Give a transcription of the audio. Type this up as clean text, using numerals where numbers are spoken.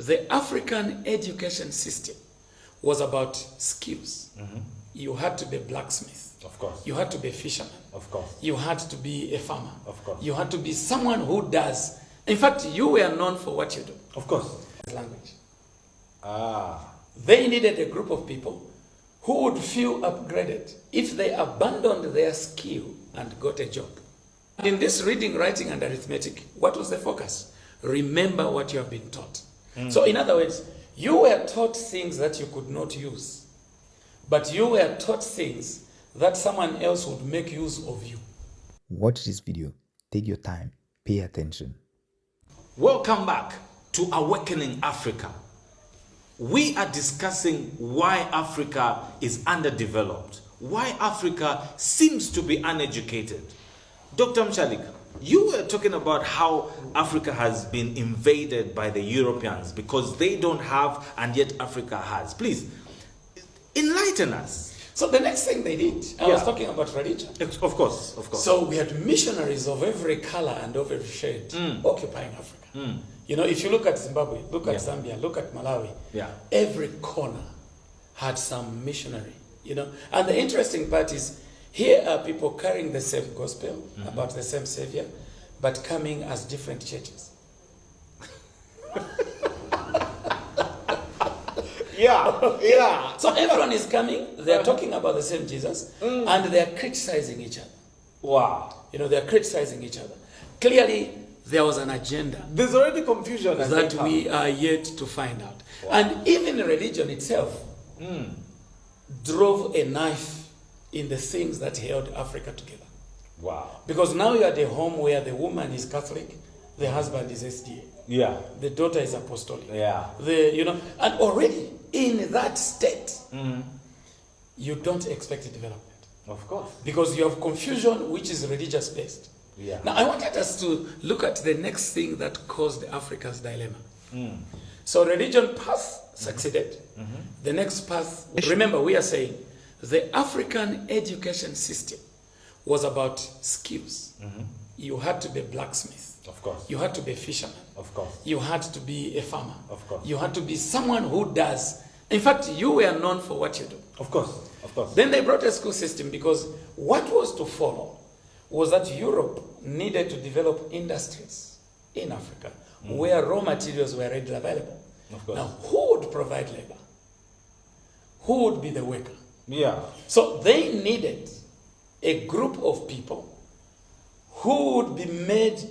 the African education system was about skills. You had to be a blacksmith. Of course. You had to be a fisherman. Of course. You had to be a farmer. Of course. You had to be someone who does. In fact, you were known for what you do. Of course. Language. Ah. They needed a group of people who would feel upgraded if they abandoned their skill and got a job. In this reading, writing, and arithmetic, what was the focus? Remember what you have been taught. So in other words, you were taught things that you could not use, but you were taught things that someone else would make use of you. Watch this video. Take your time. Pay attention. Welcome back to Awakening Africa. We are discussing why Africa is underdeveloped, why Africa seems to be uneducated. Dr. Mshalik, you were talking about how Africa has been invaded by the Europeans because they don't have and yet Africa has. Please, enlighten us. So the next thing they did, I was talking about religion. Of course, of course. So we had missionaries of every color and of every shade occupying Africa. You know, if you look at Zimbabwe, look at Zambia, look at Malawi, every corner had some missionary, you know. And the interesting part is, here are people carrying the same gospel about the same Savior, but coming as different churches. Yeah. So everyone is coming, they're talking about the same Jesus, and they're criticizing each other. Wow. You know, they're criticizing each other. Clearly, there was an agenda There's already confusion that we are yet to find out. And even religion itself drove a knife in the things that held Africa together. Wow. Because now you're at a home where the woman is Catholic, the husband is SDA, Yeah. the daughter is apostolic. Yeah. And already in that state, you don't expect a development. Of course. Because you have confusion which is religious based. Yeah. Now I wanted us to look at the next thing that caused Africa's dilemma. So religion path succeeded. The next path, remember we are saying the African education system was about skills. You had to be a blacksmith. Of course. You had to be a fisherman. Of course. You had to be a farmer. Of course. You had to be someone who does. In fact, you were known for what you do. Of course. Of course. Then they brought a school system because what was to follow was that Europe needed to develop industries in Africa where raw materials were readily available. Of course. Now, who would provide labor? Who would be the worker? Yeah. So they needed a group of people who would be made to